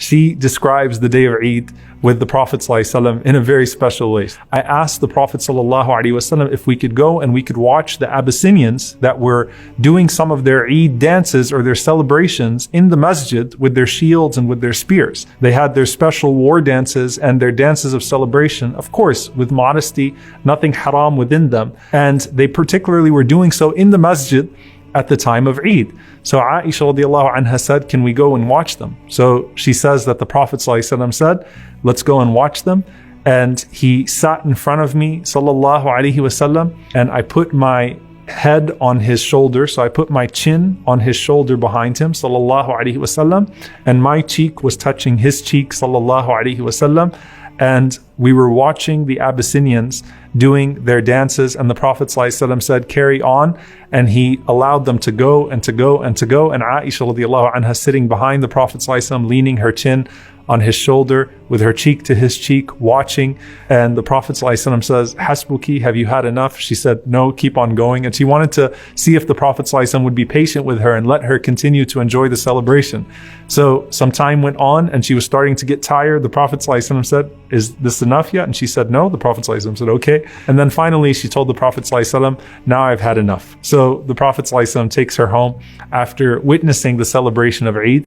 she describes the day of Eid with the Prophet ﷺ in a very special way. I asked the Prophet ﷺ if we could go and we could watch the Abyssinians that were doing some of their Eid dances or their celebrations in the masjid with their shields and with their spears. They had their special war dances and their dances of celebration, of course, with modesty, nothing haram within them. And they particularly were doing so in the masjid at the time of Eid. So Ayesha عنها said, can we go and watch them? So she says that the Prophet ﷺ said, let's go and watch them. And he sat in front of me, sallallahu alaihi wasallam, and I put my head on his shoulder. So I put my chin on his shoulder behind him, sallallahu alaihi wasallam, and my cheek was touching his cheek, sallallahu alaihi wasallam. And we were watching the Abyssinians doing their dances, and the Prophet ﷺ said, carry on. And he allowed them to go and to go and to go. And Aisha radiallahu anha sitting behind the Prophet ﷺ, leaning her chin on his shoulder with her cheek to his cheek, watching. And the Prophet ﷺ says, Hasbuki, have you had enough? She said, no, keep on going. And she wanted to see if the Prophet ﷺ would be patient with her and let her continue to enjoy the celebration. So some time went on and she was starting to get tired. The Prophet ﷺ said, is this enough yet? And she said, no. The Prophet ﷺ said, okay. And then finally she told the Prophet ﷺ, now I've had enough. So the Prophet ﷺ takes her home after witnessing the celebration of Eid.